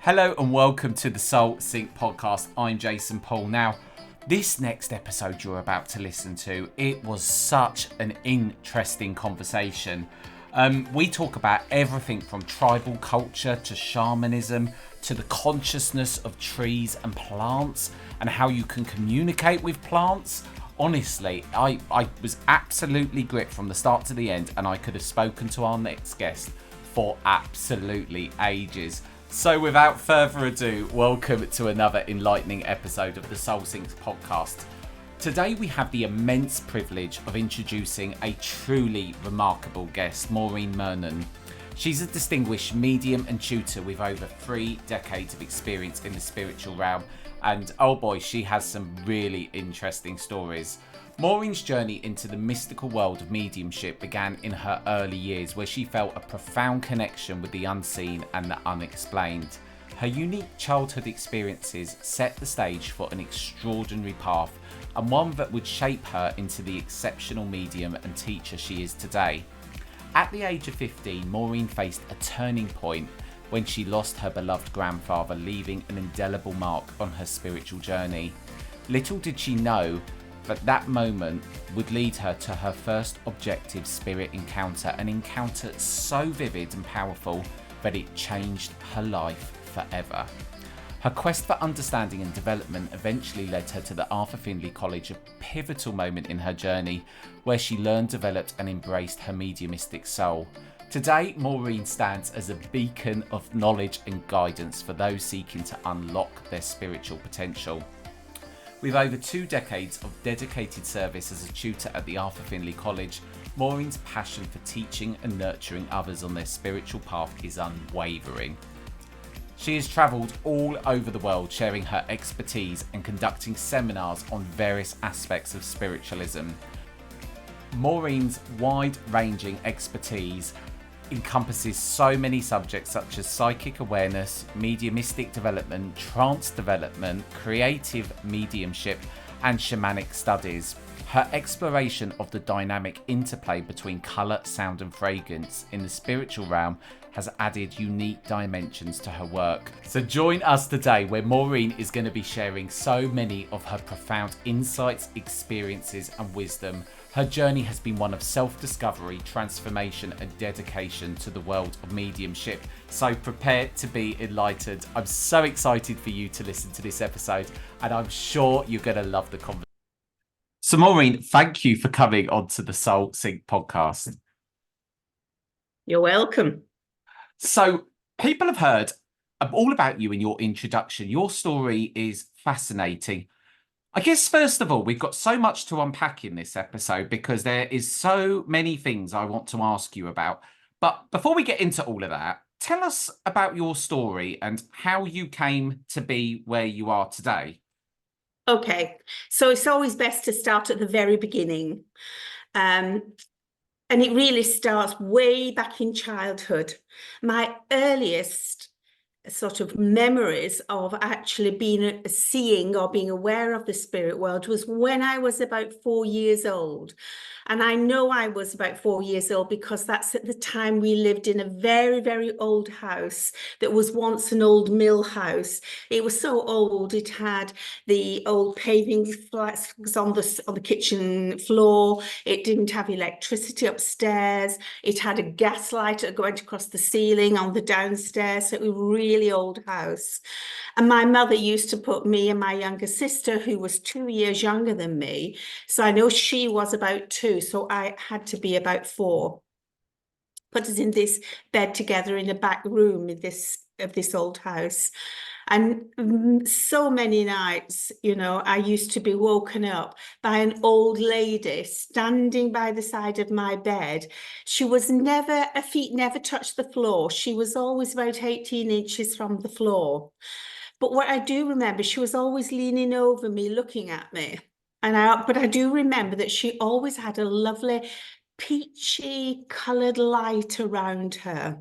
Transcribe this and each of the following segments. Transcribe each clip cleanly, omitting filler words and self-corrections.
Hello and welcome to the Soul Sync podcast. I'm Jason Paul. Now, this next episode you're about to listen to, it was such an interesting conversation. We talk about everything from tribal culture to shamanism to the consciousness of trees and plants and how you can communicate with plants. Honestly, I was absolutely gripped from the start to the end, and I could have spoken to our next guest for absolutely ages. So without further ado, welcome to another enlightening episode of the Soul Sync podcast. Today we have the immense privilege of introducing a truly remarkable guest, Maureen Murnan. She's a distinguished medium and tutor with over 3 decades of experience in the spiritual realm, and oh boy, she has some really interesting stories. Maureen's journey into the mystical world of mediumship began in her early years, where she felt a profound connection with the unseen and the unexplained. Her unique childhood experiences set the stage for an extraordinary path, and one that would shape her into the exceptional medium and teacher she is today. At the age of 15, Maureen faced a turning point when she lost her beloved grandfather, leaving an indelible mark on her spiritual journey. Little did she know that moment would lead her to her first objective spirit encounter, an encounter so vivid and powerful that it changed her life forever. Her quest for understanding and development eventually led her to the Arthur Findlay College, a pivotal moment in her journey where she learned, developed and embraced her mediumistic soul. Today, Maureen stands as a beacon of knowledge and guidance for those seeking to unlock their spiritual potential. With over 2 decades of dedicated service as a tutor at the Arthur Findlay College, Maureen's passion for teaching and nurturing others on their spiritual path is unwavering. She has travelled all over the world sharing her expertise and conducting seminars on various aspects of spiritualism. Maureen's wide-ranging expertise encompasses so many subjects such as psychic awareness, mediumistic development, trance development, creative mediumship, and shamanic studies. Her exploration of the dynamic interplay between colour, sound and fragrance in the spiritual realm has added unique dimensions to her work. So join us today where Maureen is going to be sharing so many of her profound insights, experiences and wisdom. Her journey has been one of self-discovery, transformation and dedication to the world of mediumship. So prepare to be enlightened. I'm so excited for you to listen to this episode, and I'm sure you're going to love the conversation. So Maureen, thank you for coming onto the Soul Sync podcast. You're welcome. So people have heard all about you in your introduction. Your story is fascinating. I guess, first of all, we've got so much to unpack in this episode because there is so many things I want to ask you about. But before we get into all of that, tell us about your story and how you came to be where you are today. Okay, so it's always best to start at the very beginning. And it really starts way back in childhood. My earliest sort of memories of actually seeing or being aware of the spirit world was when I was about 4 years old. And I know I was about 4 years old because that's at the time we lived in a very, very old house that was once an old mill house. It was so old, it had the old paving flags on the kitchen floor. It didn't have electricity upstairs. It had a gas light going across the ceiling on the downstairs. So it was really old house. And my mother used to put me and my younger sister, who was 2 years younger than me, so I know she was about 2, so I had to be about 4, put us in this bed together in the back room of this old house. And so many nights, I used to be woken up by an old lady standing by the side of my bed. Her feet never touched the floor. She was always about 18 inches from the floor. But what I do remember, she was always leaning over me, looking at me. But I do remember that she always had a lovely peachy coloured light around her.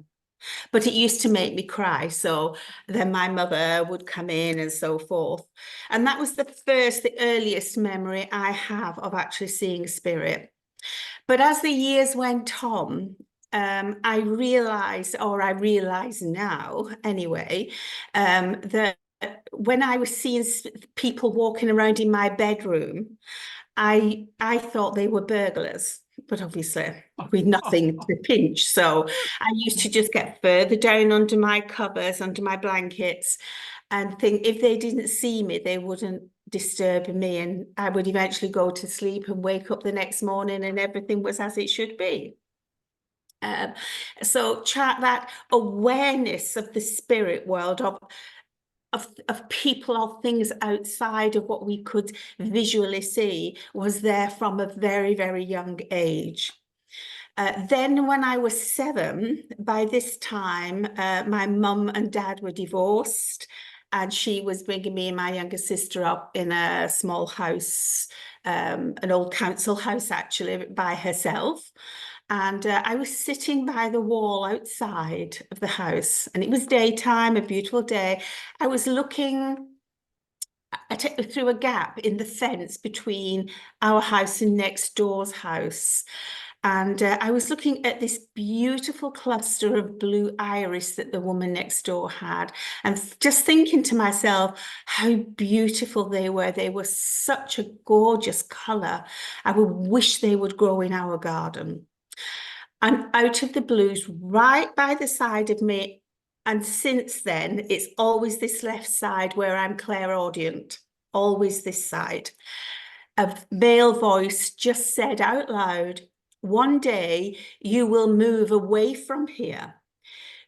But it used to make me cry. So then my mother would come in and so forth. And that was the earliest memory I have of actually seeing spirit. But as the years went on, I realised, or I realise now anyway, that when I was seeing people walking around in my bedroom, I thought they were burglars, but obviously with nothing to pinch. So I used to just get further down under my covers, under my blankets, and think if they didn't see me, they wouldn't disturb me, and I would eventually go to sleep and wake up the next morning and everything was as it should be. So that awareness of the spirit world, of people or things outside of what we could visually see, was there from a very, very young age. Then when I was 7, by this time, my mum and dad were divorced, and she was bringing me and my younger sister up in a small house, an old council house actually, by herself. And I was sitting by the wall outside of the house, and it was daytime, a beautiful day. I was looking through a gap in the fence between our house and next door's house. And I was looking at this beautiful cluster of blue iris that the woman next door had, and just thinking to myself how beautiful they were. They were such a gorgeous colour. I would wish they would grow in our garden. And out of the blues, right by the side of me, and since then, it's always this left side where I'm clairaudient, always this side. A male voice just said out loud, "One day you will move away from here.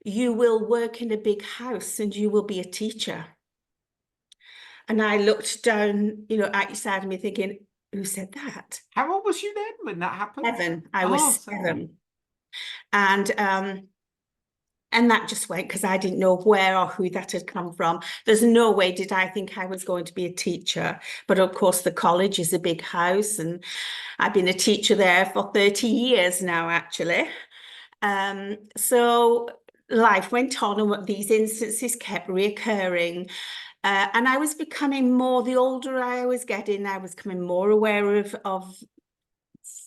You will work in a big house and you will be a teacher." And I looked down, at each side of me thinking, who said that? How old was you then when that happened? 7. I was 7. And that just went, because I didn't know where or who that had come from. There's no way did I think I was going to be a teacher. But of course, the college is a big house, and I've been a teacher there for 30 years now, actually. So life went on, and these instances kept reoccurring. And I was becoming more, the older I was getting, I was becoming more aware of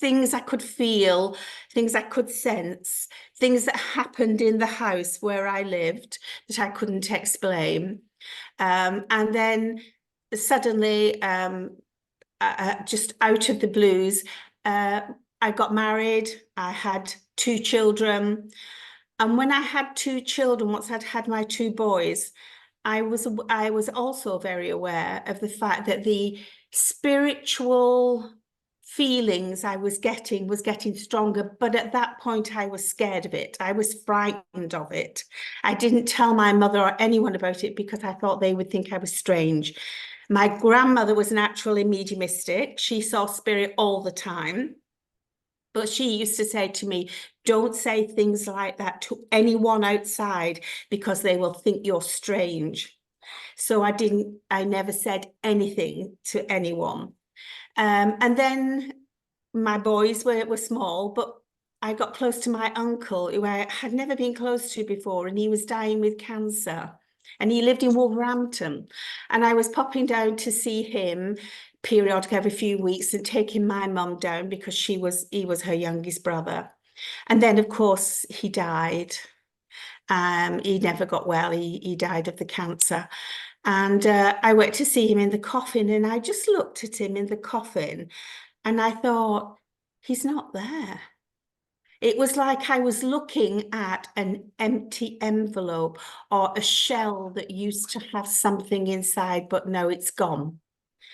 things I could feel, things I could sense, things that happened in the house where I lived that I couldn't explain. And then suddenly, just out of the blues, I got married. I had 2 children. And when I had 2 children, once I'd had my 2 boys, I was also very aware of the fact that the spiritual feelings I was getting stronger, but at that point I was scared of it. I was frightened of it. I didn't tell my mother or anyone about it because I thought they would think I was strange. My grandmother was naturally mediumistic. She saw spirit all the time. But she used to say to me, don't say things like that to anyone outside because they will think you're strange. So I never said anything to anyone. And then my boys were small, but I got close to my uncle, who I had never been close to before, and he was dying with cancer. And he lived in Wolverhampton. And I was popping down to see him periodically every few weeks and taking my mum down because he was her youngest brother. And then, of course, he died. He never got well. He died of the cancer. And I went to see him in the coffin, and I just looked at him in the coffin and I thought, he's not there. It was like I was looking at an empty envelope or a shell that used to have something inside, but no, it's gone.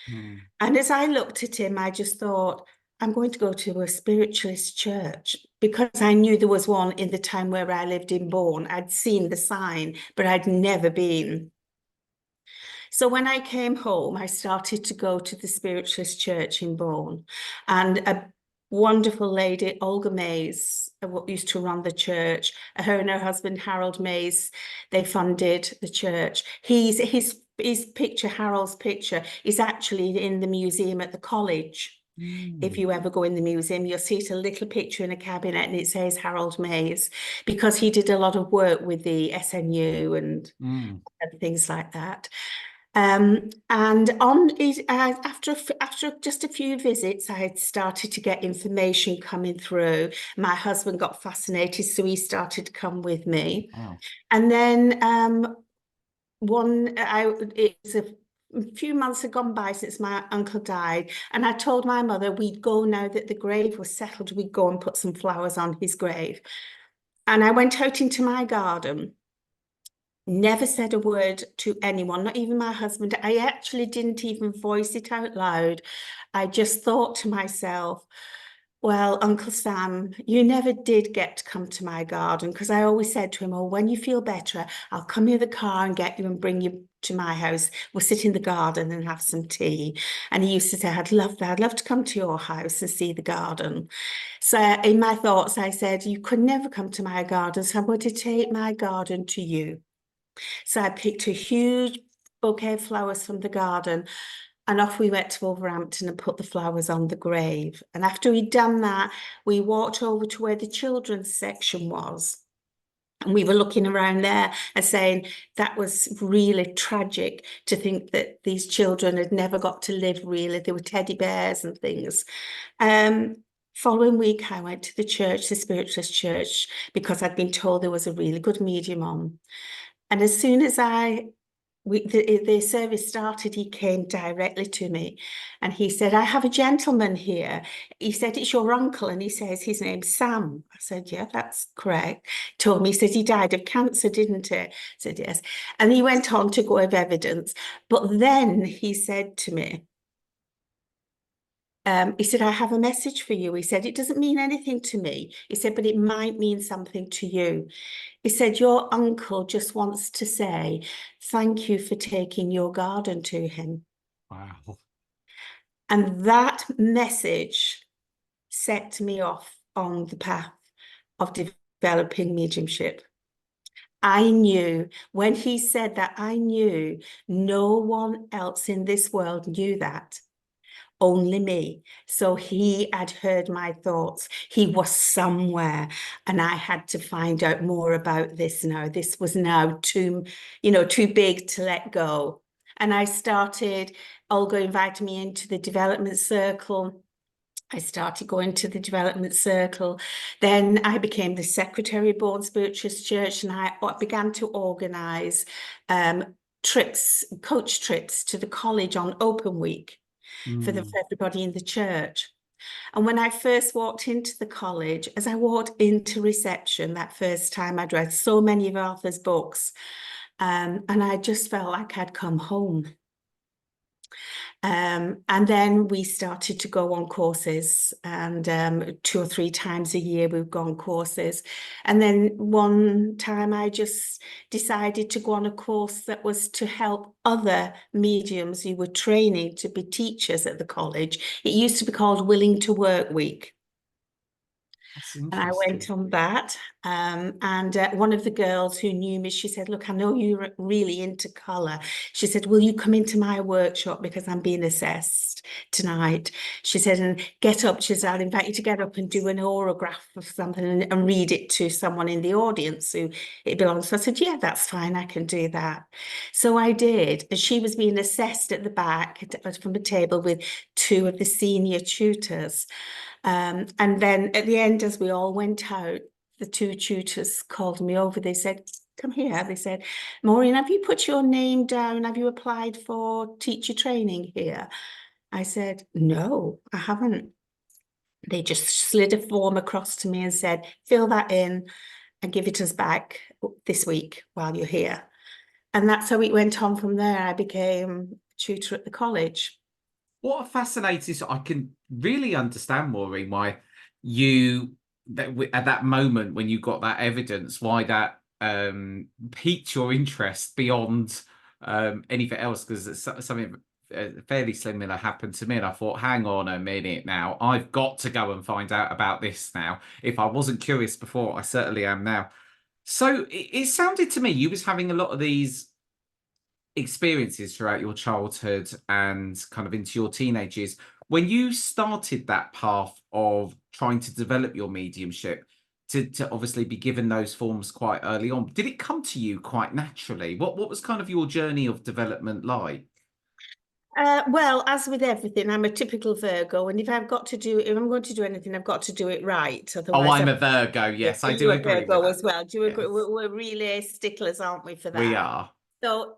Mm. And as I looked at him, I just thought, I'm going to go to a spiritualist church, because I knew there was one in the town where I lived in Bourne. I'd seen the sign, but I'd never been. So when I came home, I started to go to the spiritualist church in Bourne, and a wonderful lady, Olga Mays, used to run the church. Her and her husband, Harold Mays, they funded the church. His picture, Harold's picture, is actually in the museum at the college. If you ever go in the museum, you'll see a little picture in a cabinet, and it says Harold Mays, because he did a lot of work with the SNU and things like that. And on after just a few visits, I had started to get information coming through. My husband got fascinated, so he started to come with me. Wow. And then it was a few months had gone by since my uncle died, and I told my mother we'd go now that the grave was settled, we'd go and put some flowers on his grave. And I went out into my garden. Never said a word to anyone, not even my husband. I actually didn't even voice it out loud. I just thought to myself, well, Uncle Sam, you never did get to come to my garden, because I always said to him, oh, when you feel better, I'll come in the car and get you and bring you to my house. We'll sit in the garden and have some tea. And he used to say, I'd love that. I'd love to come to your house and see the garden. So in my thoughts, I said, you could never come to my garden, so I'm going to take my garden to you. So I picked a huge bouquet of flowers from the garden, and off we went to Wolverhampton and put the flowers on the grave. And after we'd done that, we walked over to where the children's section was. And we were looking around there and saying that was really tragic to think that these children had never got to live really. There were teddy bears and things. Following week, I went to the church, the spiritualist church, because I'd been told there was a really good medium on. And as soon as the service started, he came directly to me and he said, I have a gentleman here. He said, it's your uncle. And he says, his name's Sam. I said, yeah, that's correct. He told me, he said, he died of cancer, didn't he? I said, yes. And he went on to go of evidence. But then he said to me, he said, I have a message for you. He said, it doesn't mean anything to me. He said, but it might mean something to you. He said, your uncle just wants to say, thank you for taking your garden to him. Wow. And that message set me off on the path of developing mediumship. I knew when he said that, I knew no one else in this world knew that. Only me. So he had heard my thoughts. He was somewhere, and I had to find out more about this now. This was now too big to let go. And I started, Olga invited me into the development circle. I started going to the development circle. Then I became the secretary of Bourne Spiritualist Church, and I began to organise coach trips to the college on open week for everybody in the church. And when I first walked into the college, as I walked into reception that first time, I'd read so many of Arthur's books, and I just felt like I'd come home. And then we started to go on courses, and 2 or 3 times a year we've gone courses. And then one time I just decided to go on a course that was to help other mediums who were training to be teachers at the college. It used to be called Willing to Work Week. That's And I interesting. went on that, and one of the girls who knew me, she said, look, I know you're really into colour. She said, will you come into my workshop because I'm being assessed tonight? She said, and get up. She said, I'll invite you to get up and do an orograph of something and read it to someone in the audience who it belongs to. I said, yeah, that's fine. I can do that. So I did. And she was being assessed at the back from a table with 2 of the senior tutors. And then at the end, as we all went out, the 2 tutors called me over. They said, come here. They said, Maureen, have you put your name down? Have you applied for teacher training here? I said, no, I haven't. They just slid a form across to me and said, fill that in and give it us back this week while you're here. And that's how it went on from there. I became a tutor at the college. What a fascinating, I can really understand, Maureen, why you, at that moment when you got that evidence, why that piqued your interest beyond anything else, because it's something fairly similar happened to me, and I thought, hang on a minute now, I've got to go and find out about this now. If I wasn't curious before, I certainly am now. So it sounded to me you was having a lot of these experiences throughout your childhood and kind of into your teenage years. When you started that path of trying to develop your mediumship, to obviously be given those forms quite early on. Did it come to you quite naturally? What was kind of your journey of development like? Well, as with everything, I'm a typical Virgo, and if I'm going to do anything, I've got to do it right. Oh, Otherwise, I'm a Virgo. Yes, are I you do a agree with Virgo that. as well? Do you agree? Yes, We're really sticklers, aren't we, for we that? are. So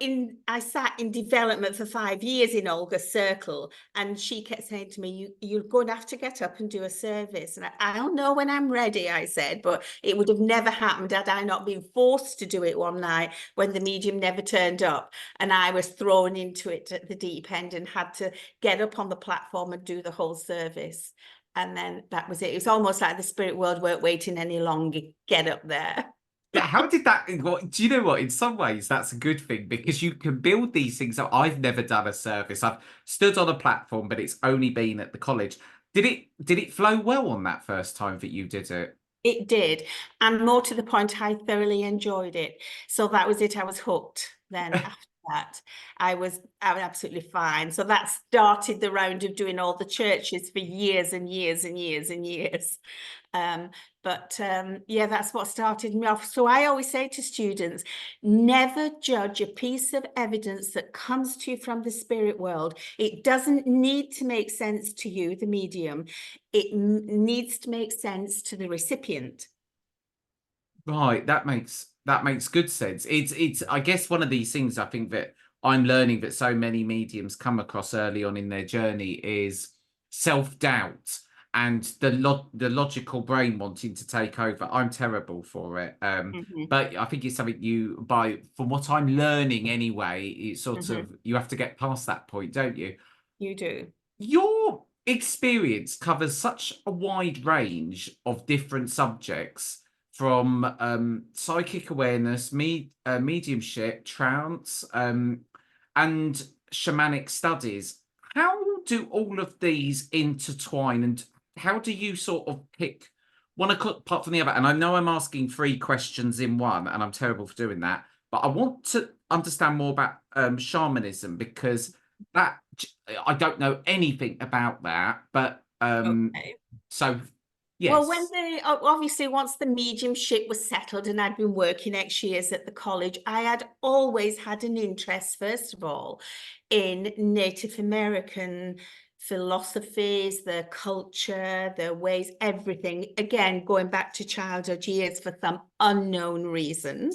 I sat in development for 5 years in Olga's circle, and she kept saying to me, you're going to have to get up and do a service. And I'll know when I'm ready, I said, but it would have never happened had I not been forced to do it one night when the medium never turned up. And I was thrown into it at the deep end and had to get up on the platform and do the whole service. And then that was it. It was almost like the spirit world weren't waiting any longer. Get up there. Yeah, how did that? Do you know what? In some ways, that's a good thing because you can build these things up. I've never done a service. I've stood on a platform, but it's only been at the college. Did it flow well on that first time that you did it? It did. And more to the point, I thoroughly enjoyed it. So that was it. I was hooked. Then after that, I was absolutely fine. So that started the round of doing all the churches for years and years and years and years. Yeah, that's what started me off. So I always say to students, never judge a piece of evidence that comes to you from the spirit world. It doesn't need to make sense to you, the medium. It needs to make sense to the recipient. Right, that makes good sense. It's I guess one of these things I think that I'm learning that so many mediums come across early on in their journey is self-doubt and the logical brain wanting to take over. I'm terrible for it. Mhm, But I think it's something from what I'm learning anyway, it's sort mhm. of you have to get past that point, don't you? You do. Your experience covers such a wide range of different subjects from psychic awareness, mediumship, trance, and shamanic studies. How do all of these intertwine, and how do you sort of pick one apart from the other? And I know I'm asking three questions in one, and I'm terrible for doing that, but I want to understand more about shamanism because that I don't know anything about that, but Okay. so Well, yes. obviously once the mediumship was settled and I'd been working X years at the college, I had always had an interest, first of all, in Native American philosophies, their culture, their ways, everything. Again, going back to childhood years for some unknown reason.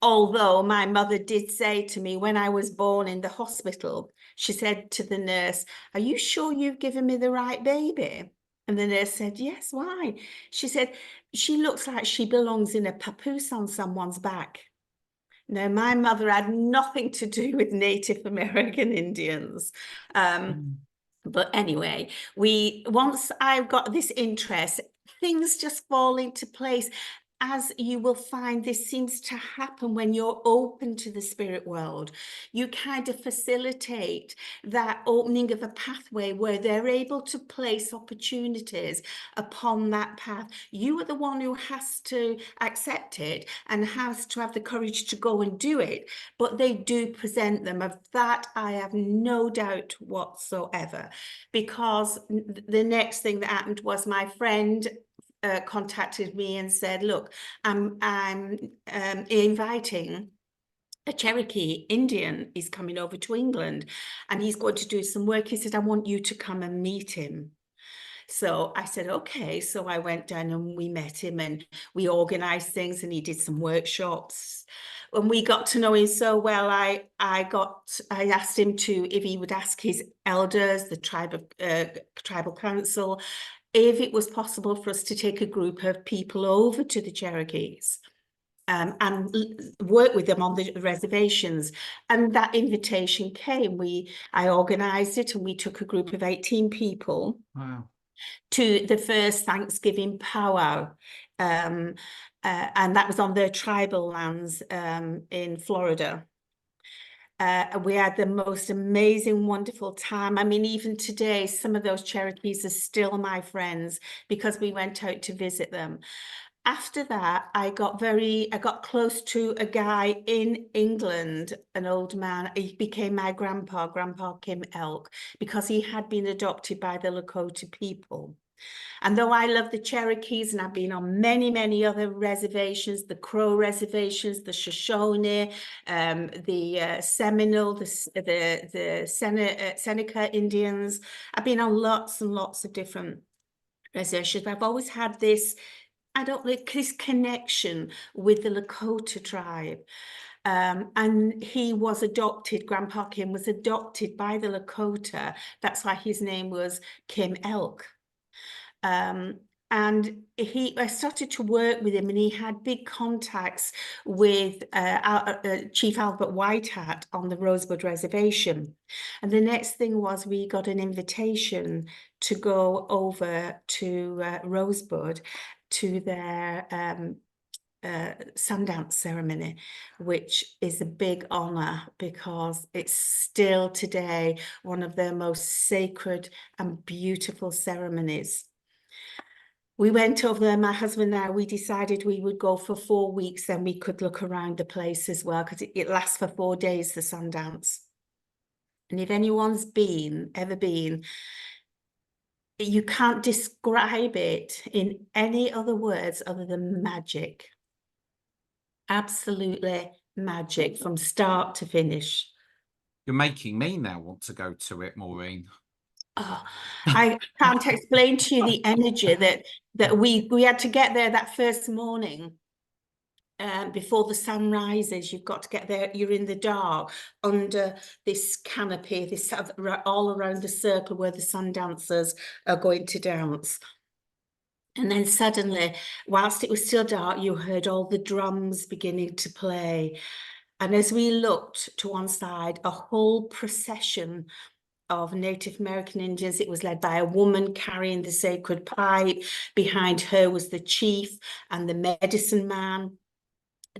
Although my mother did say to me when I was born in the hospital, she said to the nurse, "Are you sure you've given me the right baby?" And the nurse said, "Yes, why?" She said, "She looks like she belongs in a papoose on someone's back." Now, my mother had nothing to do with Native American Indians. Mm. But anyway, once I got this interest, things just fall into place. As you will find, this seems to happen when you're open to the spirit world. You kind of facilitate that opening of a pathway where they're able to place opportunities upon that path. You are the one who has to accept it and has to have the courage to go and do it, but they do present them. Of that, I have no doubt whatsoever, because the next thing that happened was my friend contacted me and said, "Look, I'm inviting a Cherokee Indian. Is coming over to England and he's going to do some work." He said, "I want you to come and meet him." So I said, "Okay." So I went down and we met him and we organized things and he did some workshops. And we got to know him so well, I asked him if he would ask his elders, the tribal council, if it was possible for us to take a group of people over to the Cherokees and work with them on the reservations. And that invitation came. I organised it and we took a group of 18 people Wow. to the first Thanksgiving powwow. And that was on their tribal lands in Florida. We had the most amazing, wonderful time. I mean, even today, some of those Cherokees are still my friends because we went out to visit them. After that, I got close to a guy in England, an old man. He became my grandpa, Grandpa Kim Elk, because he had been adopted by the Lakota people. And though I love the Cherokees, and I've been on many other reservations, the Crow reservations, the Shoshone, the Seminole, the Seneca Indians, I've been on lots and lots of different reservations. I've always had this, I don't know, this connection with the Lakota tribe. And he was adopted, Grandpa Kim was adopted by the Lakota. That's why his name was Kim Elk. And I started to work with him, and he had big contacts with Chief Albert Whitehat on the Rosebud Reservation. And the next thing was we got an invitation to go over to Rosebud to their Sundance ceremony, which is a big honor because it's still today one of their most sacred and beautiful ceremonies. We went over there, my husband and I, we decided we would go for 4 weeks, then we could look around the place as well, because it lasts for 4 days, the Sundance. And if anyone's ever been, you can't describe it in any other words other than magic. Absolutely magic from start to finish. You're making me now want to go to it, Maureen. Oh, I can't explain to you the energy that we had to get there that first morning. Before the sun rises, you've got to get there. You're in the dark under this canopy, this all around the circle where the sun dancers are going to dance. And then suddenly, whilst it was still dark, you heard all the drums beginning to play. And as we looked to one side, a whole procession of Native American Indians. It was led by a woman carrying the sacred pipe. Behind her was the chief and the medicine man,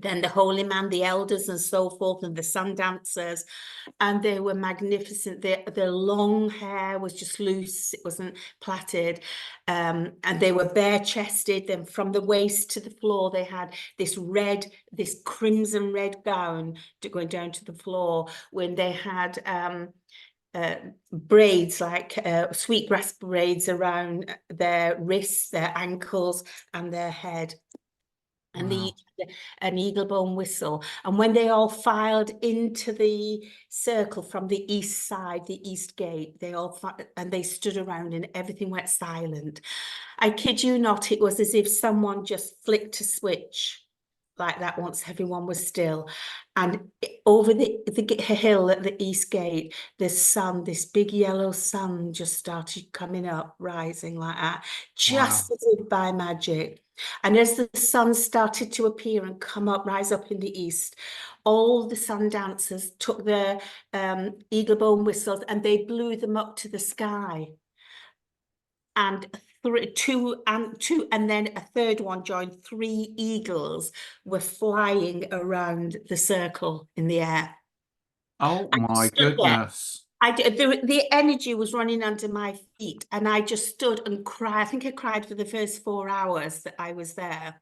then the holy man, the elders and so forth, and the sun dancers. And they were magnificent. Their long hair was just loose, it wasn't plaited. And they were bare-chested. Then from the waist to the floor, they had this crimson red gown going down to the floor, when they had braids, like sweetgrass braids around their wrists, their ankles and their head. And Wow. an eagle bone whistle. And when they all filed into the circle from the east side, the east gate, and they stood around and everything went silent. I kid you not, it was as if someone just flicked a switch like that once everyone was still. And over the hill at the east gate, the sun, this big yellow sun, just started coming up, rising like that, just as if by magic. And as the sun started to appear and rise up in the east, all the sun dancers took their eagle bone whistles and they blew them up to the sky. And two, and then a third one joined. 3 eagles were flying around the circle in the air. Oh my goodness. The energy was running under my feet, and I just stood and cried. I think I cried for the first 4 hours that I was there.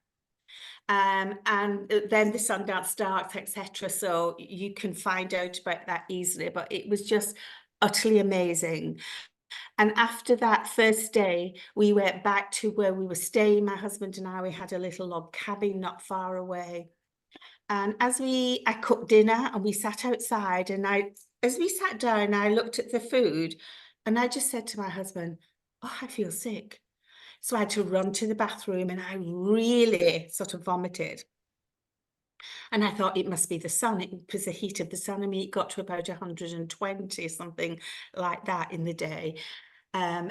And then the Sundance starts, etc. So you can find out about that easily, but it was just utterly amazing. And after that first day, we went back to where we were staying. My husband and I, we had a little log cabin not far away. And I cooked dinner and we sat outside, and as we sat down, I looked at the food and I just said to my husband, oh, I feel sick. So I had to run to the bathroom and I really sort of vomited. And I thought it must be the sun. It was the heat of the sun. I mean, it got to about 120, something like that in the day.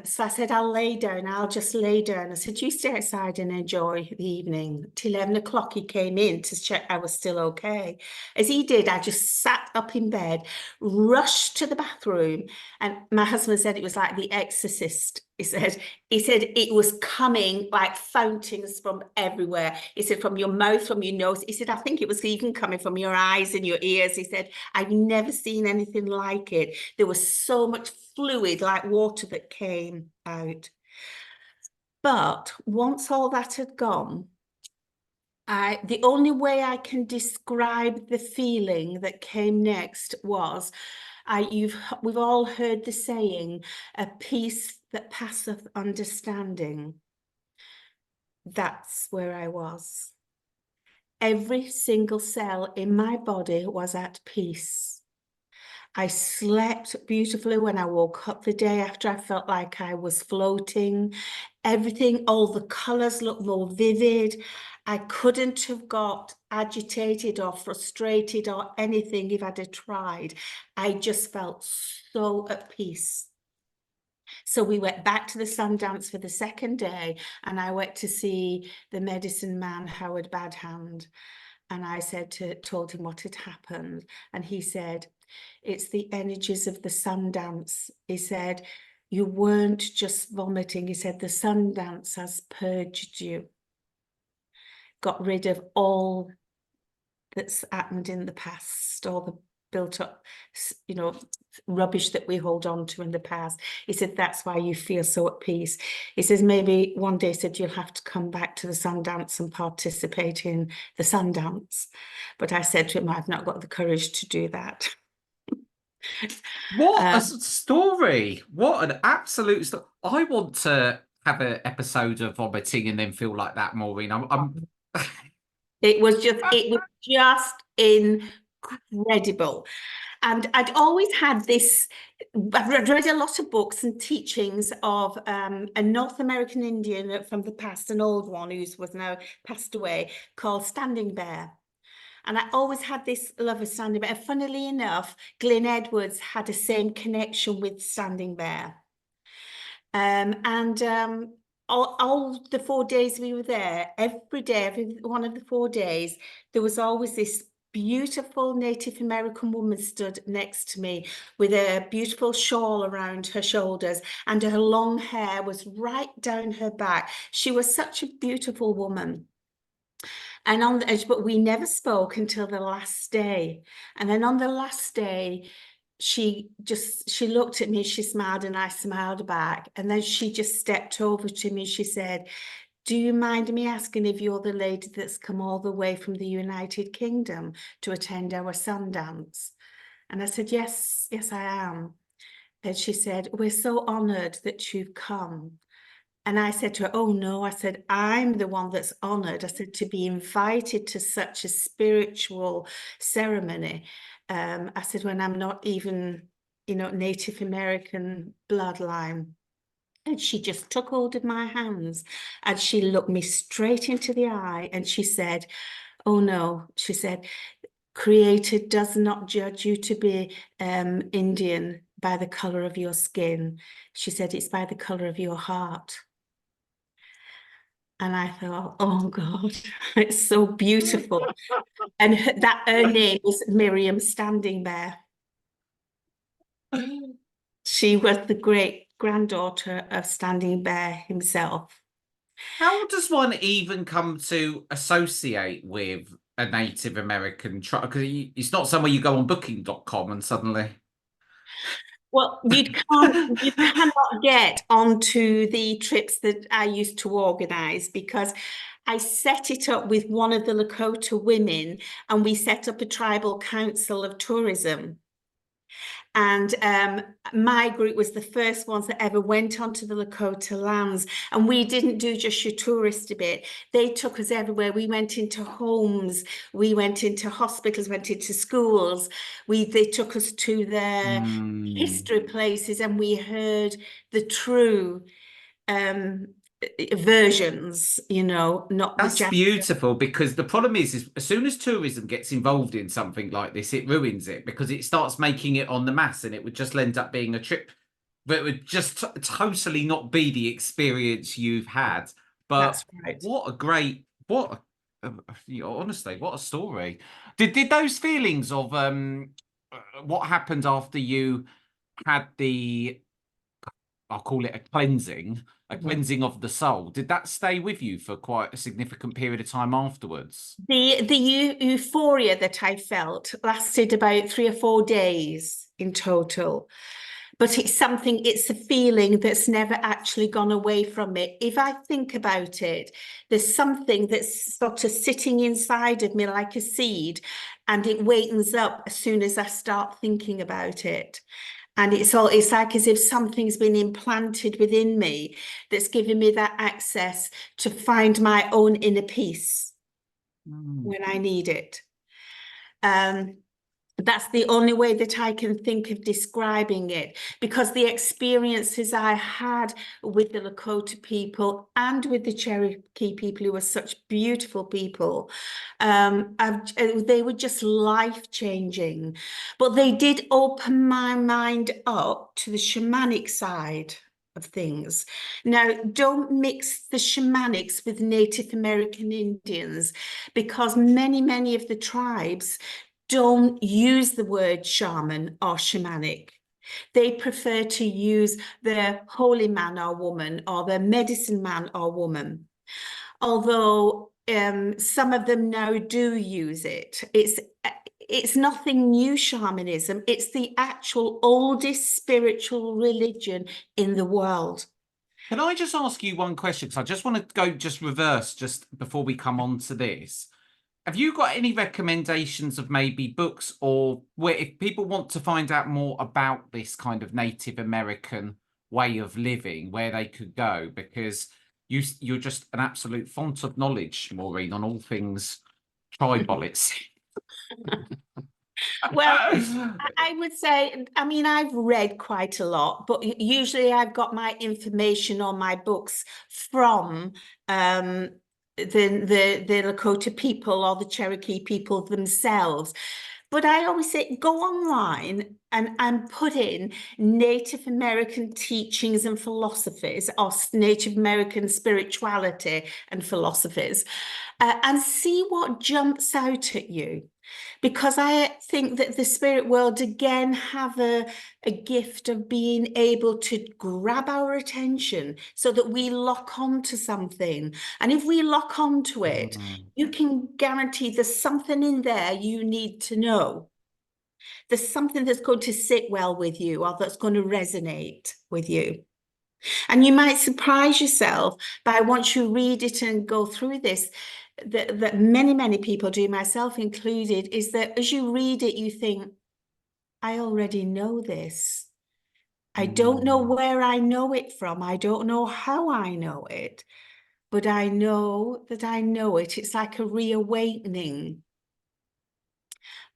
So I said, I'll just lay down. I said, you stay outside and enjoy the evening. Till 11 o'clock, he came in to check I was still okay. As he did, I just sat up in bed, rushed to the bathroom. And my husband said it was like The Exorcist. He said it was coming like fountains from everywhere. He said, from your mouth, from your nose. He said, I think it was even coming from your eyes and your ears. He said, I've never seen anything like it. There was so much fluid, like water, that came out. But once all that had gone, the only way I can describe the feeling that came next was, We've all heard the saying, a peace that passeth understanding. That's where I was. Every single cell in my body was at peace. I slept beautifully when I woke up the day after. I felt like I was floating. Everything, all the colours looked more vivid. I couldn't have got agitated or frustrated or anything if I'd have tried. I just felt so at peace. So we went back to the Sundance for the second day, and I went to see the medicine man, Howard Badhand. And I told him what had happened. And he said, it's the energies of the Sundance. He said, you weren't just vomiting. He said, the Sundance has purged you, got rid of all that's happened in the past, all the built up, rubbish that we hold on to in the past. He said, that's why you feel so at peace. He says, maybe one day, said, you'll have to come back to the Sundance and participate in the Sundance. But I said to him, I've not got the courage to do that. What a story. What an absolute story. I want to have an episode of vomiting and then feel like that, Maureen. It was just incredible. And I'd always had this, I've read a lot of books and teachings of a North American Indian from the past, an old one who was now passed away, called Standing Bear. And I always had this love of Standing Bear. And funnily enough, Glyn Edwards had the same connection with Standing Bear. All the 4 days we were there, every day, every one of the 4 days, there was always this beautiful Native American woman stood next to me with a beautiful shawl around her shoulders, and her long hair was right down her back. She was such a beautiful woman. And but we never spoke until the last day. And then on the last day, she looked at me, she smiled, and I smiled back. And then she just stepped over to me. She said, do you mind me asking if you're the lady that's come all the way from the United Kingdom to attend our Sundance? And I said, yes, I am. And she said, we're so honoured that you've come. And I said to her, oh no, I said, I'm the one that's honoured. I said, to be invited to such a spiritual ceremony. I said, when I'm not even, Native American bloodline. And she just took hold of my hands and she looked me straight into the eye and she said, oh no, she said, Creator does not judge you to be Indian by the colour of your skin. She said, it's by the colour of your heart. And I thought, oh God, it's so beautiful. And her name was Miriam Standing Bear. She was the great granddaughter of Standing Bear himself. How does one even come to associate with a Native American tribe? Because it's not somewhere you go on booking.com and suddenly... Well, you cannot get onto the trips that I used to organise, because I set it up with one of the Lakota women, and we set up a tribal council of tourism. And my group was the first ones that ever went onto the Lakota lands. And we didn't do just your touristy bit. They took us everywhere. We went into homes, we went into hospitals, went into schools. They took us to their history places, and we heard the true versions, not That's beautiful, because the problem is as soon as tourism gets involved in something like this, it ruins it, because it starts making it on the mass, and it would just end up being a trip that would just totally not be the experience you've had. But that's right. Honestly, what a story. Did those feelings of what happened after you had I'll call it a cleansing of the soul, did that stay with you for quite a significant period of time afterwards? The euphoria that I felt lasted about 3 or 4 days in total. but it's a feeling that's never actually gone away from me. If I think about it, there's something that's sort of sitting inside of me like a seed, and it wakens up as soon as I start thinking about it. And it's like as if something's been implanted within me that's giving me that access to find my own inner peace when I need it. That's the only way that I can think of describing it, because the experiences I had with the Lakota people and with the Cherokee people, who were such beautiful people, they were just life-changing. But they did open my mind up to the shamanic side of things. Now, don't mix the shamanics with Native American Indians, because many of the tribes don't use the word shaman or shamanic. They prefer to use the holy man or woman or the medicine man or woman. Although some of them now do use it. It's nothing new, shamanism. It's the actual oldest spiritual religion in the world. Can I just ask you one question? Because I just want to go just reverse just before we come on to this. Have you got any recommendations of maybe books, or where if people want to find out more about this kind of Native American way of living, where they could go? Because you're just an absolute font of knowledge, Maureen, on all things tribal, it seems. Well, I would say, I mean, I've read quite a lot, but usually I've got my information on my books from the Lakota people or the Cherokee people themselves. But I always say, go online and put in Native American teachings and philosophies, or Native American spirituality and philosophies, and see what jumps out at you. Because I think that the spirit world, again, have a gift of being able to grab our attention so that we lock onto something. And if we lock onto it, you can guarantee there's something in there you need to know. There's something that's going to sit well with you, or that's going to resonate with you. And you might surprise yourself by, once you read it and go through this, that many people do, myself included, is that as you read it, you think, I already know this. I don't know where I know it from. I don't know how I know it, but I know that I know it. It's like a reawakening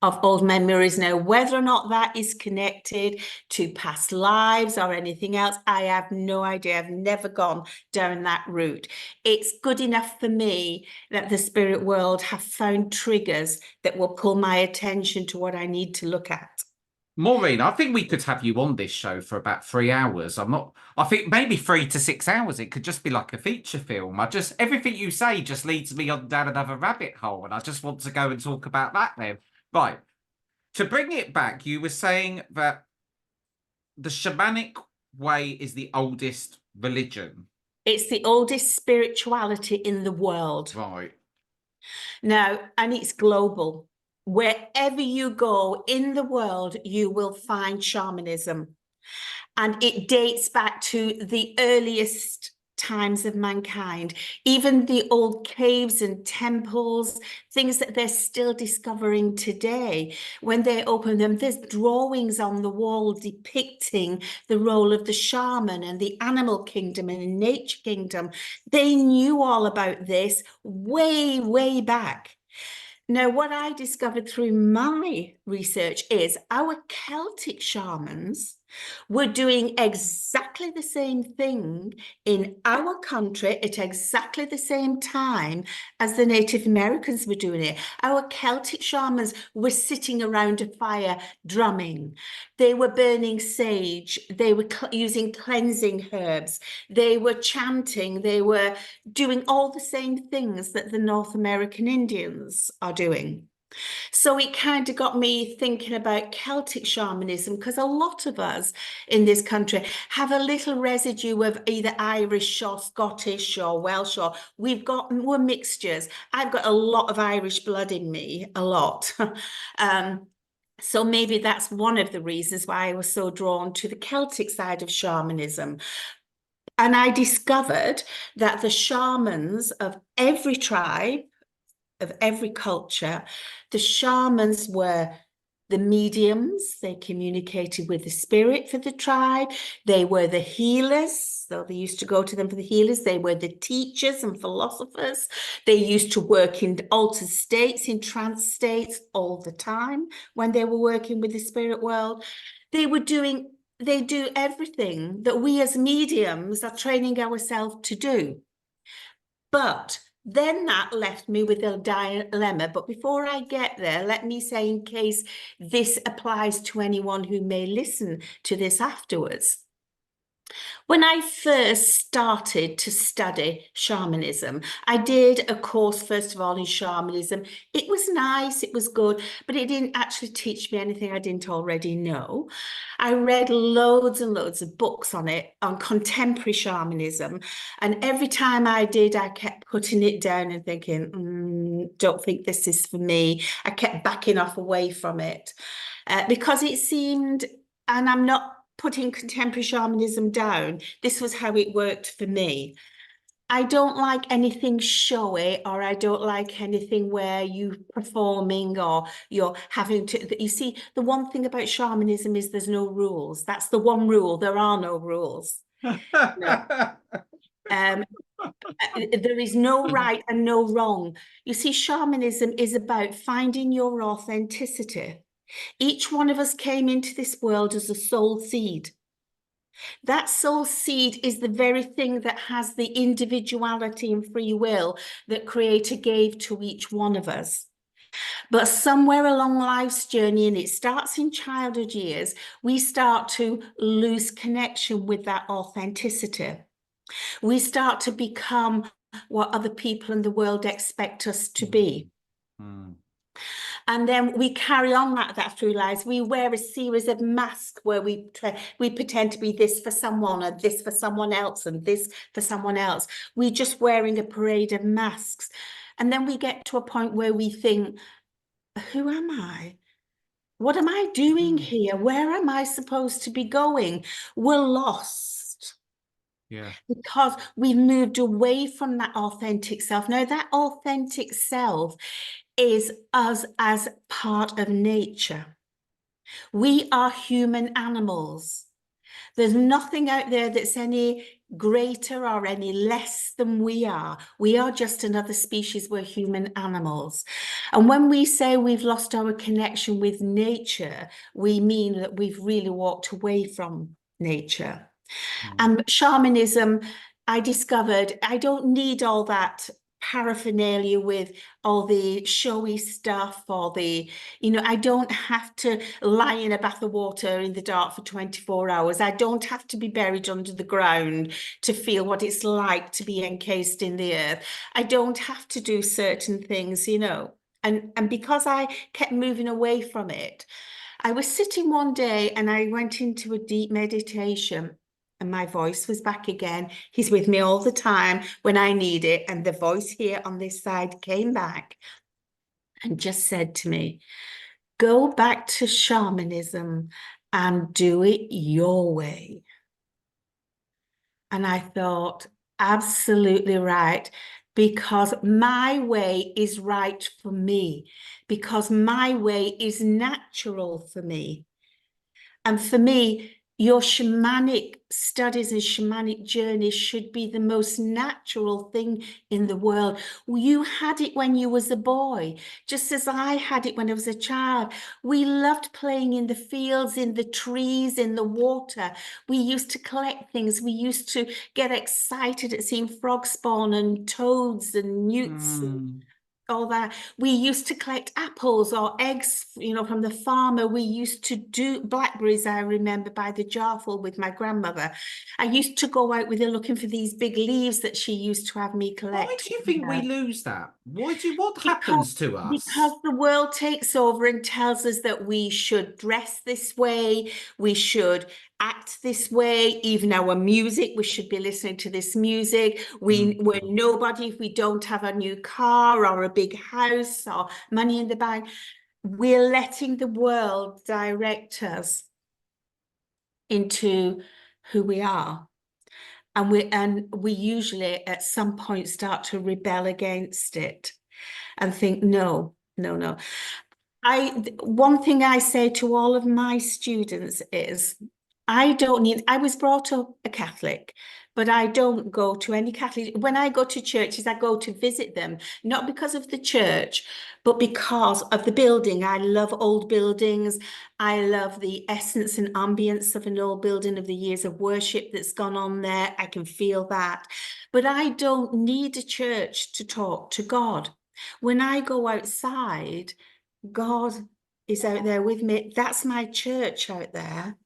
of old memories. Now, whether or not that is connected to past lives or anything else, I have no idea. I've never gone down that route. It's good enough for me that the spirit world have found triggers that will pull my attention to what I need to look at. Maureen, I think we could have you on this show for about 3 hours. I think maybe 3 to 6 hours. It could just be like a feature film. Everything you say just leads me on down another rabbit hole, and I just want to go and talk about that then. Right. To bring it back, you were saying that the shamanic way is the oldest religion. It's the oldest spirituality in the world. Right. Now, and it's global. Wherever you go in the world, you will find shamanism. And it dates back to the earliest times of mankind, even the old caves and temples, things that they're still discovering today. When they open them, there's drawings on the wall depicting the role of the shaman and the animal kingdom and the nature kingdom. They knew all about this way back. Now, what I discovered through my research is our Celtic shamans were doing exactly the same thing in our country at exactly the same time as the Native Americans were doing it. Our Celtic shamans were sitting around a fire drumming. They were burning sage. They were using cleansing herbs. They were chanting. They were doing all the same things that the North American Indians are doing. So it kind of got me thinking about Celtic shamanism, because a lot of us in this country have a little residue of either Irish or Scottish or Welsh, or we're mixtures. I've got a lot of Irish blood in me, a lot. So maybe that's one of the reasons why I was so drawn to the Celtic side of shamanism. And I discovered that the shamans of every tribe, of every culture, the shamans were the mediums. They communicated with the spirit for the tribe. They were the healers. So they used to go to them for the healers. They were the teachers and philosophers. They used to work in altered states, in trance states all the time when they were working with the spirit world. They do everything that we as mediums are training ourselves to do. But then that left me with a dilemma. But before I get there, let me say, in case this applies to anyone who may listen to this afterwards. When I first started to study shamanism, I did a course, first of all, in shamanism. It was nice, it was good, but it didn't actually teach me anything I didn't already know. I read loads and loads of books on it, on contemporary shamanism. And every time I did, I kept putting it down and thinking, don't think this is for me. I kept backing off away from it because it seemed, and I'm not putting contemporary shamanism down, this was how it worked for me. I don't like anything showy, or I don't like anything where you're performing or you're having to, you see, the one thing about shamanism is there's no rules. That's the one rule. There are no rules. No. There is no right and no wrong. You see, shamanism is about finding your authenticity. Each one of us came into this world as a soul seed. That soul seed is the very thing that has the individuality and free will that Creator gave to each one of us. But somewhere along life's journey, and it starts in childhood years, we start to lose connection with that authenticity. We start to become what other people in the world expect us to be. And then we carry on like that through lives. We wear a series of masks where we pretend to be this for someone, or this for someone else, and this for someone else. We're just wearing a parade of masks. And then we get to a point where we think, who am I? What am I doing here? Where am I supposed to be going? We're lost. Yeah. Because we've moved away from that authentic self. Now, that authentic self is us as part of nature. We are human animals. There's nothing out there that's any greater or any less than we are. We are just another species. We're human animals. And when we say we've lost our connection with nature, we mean that we've really walked away from nature. And shamanism, I discovered I don't need all that paraphernalia with all the showy stuff, or the, I don't have to lie in a bath of water in the dark for 24 hours. I don't have to be buried under the ground to feel what it's like to be encased in the earth. I don't have to do certain things, and because I kept moving away from it, I was sitting one day and I went into a deep meditation. And my voice was back again. He's with me all the time when I need it. And the voice here on this side came back and just said to me, go back to shamanism and do it your way. And I thought, absolutely right, because my way is right for me, because my way is natural for me. And for me, your shamanic studies and shamanic journeys should be the most natural thing in the world. You had it when you was a boy, just as I had it when I was a child. We loved playing in the fields, in the trees, in the water. We used to collect things. We used to get excited at seeing frog spawn and toads and newts and all that. We used to collect apples or eggs, from the farmer. We used to do blackberries, I remember, by the jarful with my grandmother. I used to go out with her looking for these big leaves that she used to have me collect. Why do you think we lose that? What happens to us? Because the world takes over and tells us that we should dress this way, we should act this way, even our music, we should be listening to this music. We're nobody if we don't have a new car or a big house or money in the bank. we're letting the world direct us into who we are. And we usually at some point start to rebel against it and think, no, no, no. One thing I say to all of my students is, I was brought up a Catholic, but I don't go to any Catholic. When I go to churches, I go to visit them, not because of the church, but because of the building. I love old buildings. I love the essence and ambience of an old building, of the years of worship that's gone on there. I can feel that. But I don't need a church to talk to God. When I go outside, God is out there with me. That's my church out there.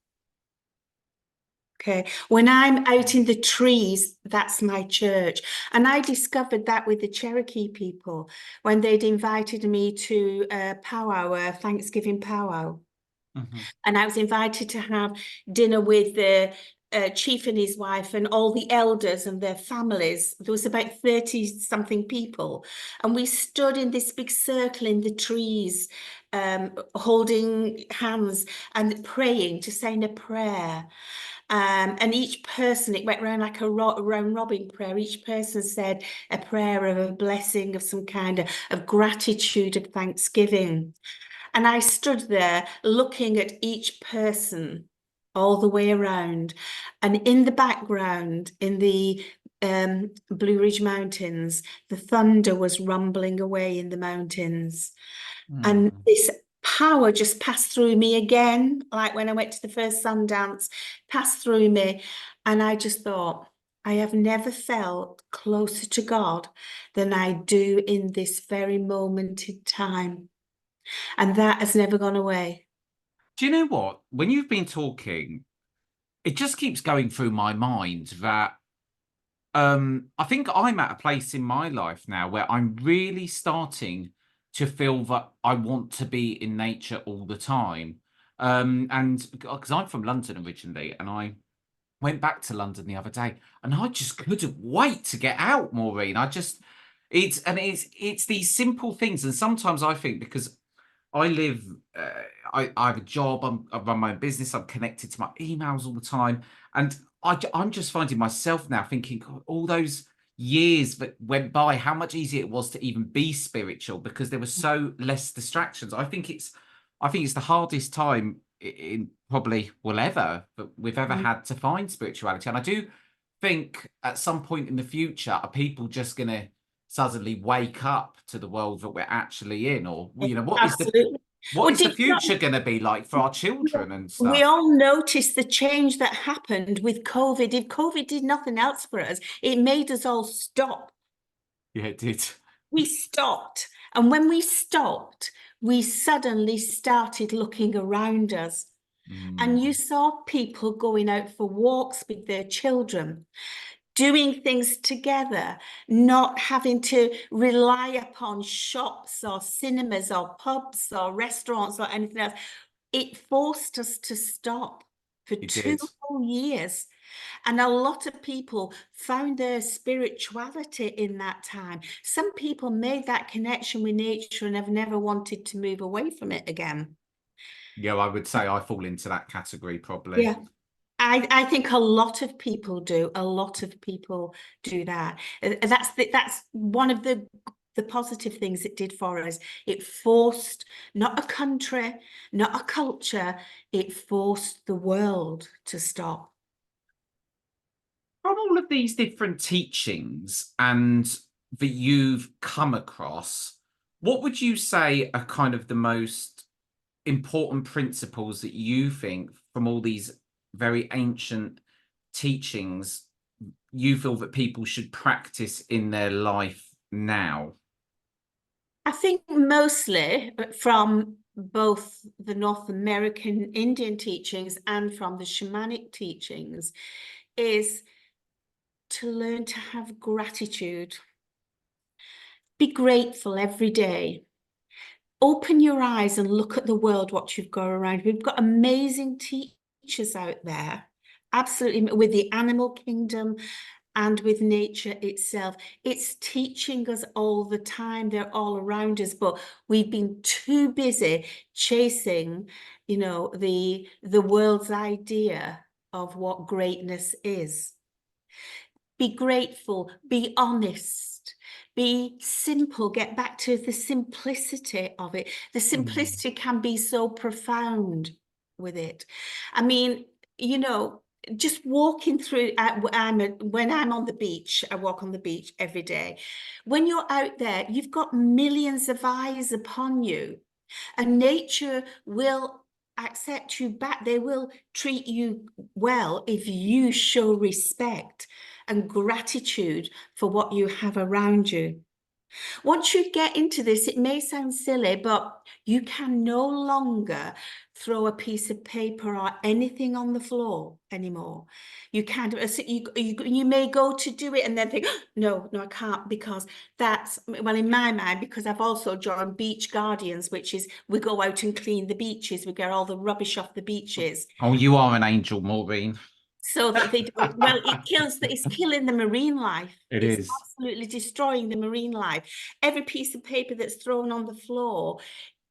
Okay. When I'm out in the trees, that's my church. And I discovered that with the Cherokee people when they'd invited me to a powwow, a Thanksgiving powwow. Mm-hmm. And I was invited to have dinner with the chief and his wife and all the elders and their families. There was about 30 something people. And we stood in this big circle in the trees, holding hands and praying, just saying a prayer. And each person, it went around like a round robin prayer. Each person said a prayer of a blessing of some kind of gratitude, of thanksgiving. And I stood there looking at each person all the way around. And in the background, in the Blue Ridge Mountains, the thunder was rumbling away in the mountains. And this power just passed through me again, like when I went to the first Sundance, passed through me. And I just thought, I have never felt closer to God than I do in this very moment in time. And that has never gone away. Do you know what? When you've been talking, it just keeps going through my mind that I think I'm at a place in my life now where I'm really starting to feel that I want to be in nature all the time. And because I'm from London originally, and I went back to London the other day, and I just couldn't wait to get out, Maureen. It's these simple things, and sometimes I think because I live, I have a job, I run my own business, I'm connected to my emails all the time. And I'm just finding myself now thinking, God, all those years that went by, how much easier it was to even be spiritual because there was so less distractions. I think it's the hardest time in probably will ever that we've ever had to find spirituality. And I do think at some point in the future, are people just going to suddenly wake up to the world that we're actually in, or Absolutely. what Well, is the future going to be like for our children and we stuff? all noticed the change that happened with COVID. If COVID did nothing else for us, it made us all stop. Yeah, it did. We stopped. And when we stopped, we suddenly started looking around us. And you saw people going out for walks with their children, doing things together, not having to rely upon shops or cinemas or pubs or restaurants or anything else. It forced us to stop for It two did. whole years. And a lot of people found their spirituality in that time. Some people made that connection with nature and have never wanted to move away from it again. Yeah, I would say I fall into that category probably. Yeah. I think a lot of people do. A lot of people do that. That's one of the positive things it did for us. It forced not a country, not a culture, it forced the world to stop. From all of these different teachings and that you've come across, what would you say are kind of the most important principles that you think from all these very ancient teachings you feel that people should practice in their life now? I think mostly from both the North American Indian teachings and from the shamanic teachings is to learn to have gratitude. Be grateful every day. Open your eyes and look at the world, what you've got around. We've got amazing teachers out there, absolutely, with the animal kingdom, and with nature itself. It's teaching us all the time. They're all around us, but we've been too busy chasing, you know, the world's idea of what greatness is. Be grateful, be honest, be simple, get back to the simplicity of it. The simplicity can be so profound with it. I mean, you know, just walking through, when I'm on the beach, I walk on the beach every day. When you're out there, you've got millions of eyes upon you, and nature will accept you back. They will treat you well if you show respect and gratitude for what you have around you. Once you get into this, it may sound silly, but you can no longer throw a piece of paper or anything on the floor anymore. You can't. So you may go to do it and then think, "Oh, no, I can't," because that's, well, in my mind, because I've also joined Beach Guardians, which is we go out and clean the beaches, we get all the rubbish off the beaches. Oh, you are an angel, Maureen. So that they don't, well, it's killing the marine life. It It's is. absolutely destroying the marine life. Every piece of paper that's thrown on the floor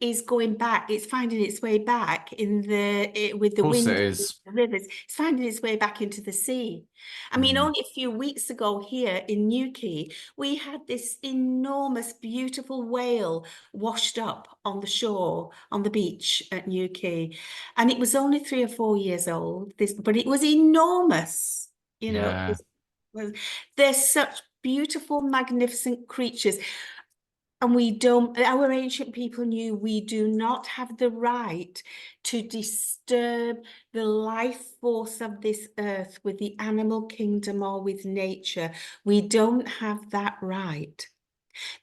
is going back. It's finding its way back with the Of course it wind, is. the rivers. It's finding its way back into the sea. I mean, only a few weeks ago here in Newquay, we had this enormous, beautiful whale washed up on the shore, on the beach at Newquay. And it was only 3 or 4 years old, but it was enormous. You know, Yeah. they're such beautiful, magnificent creatures. And our ancient people knew we do not have the right to disturb the life force of this earth with the animal kingdom or with nature. We don't have that right.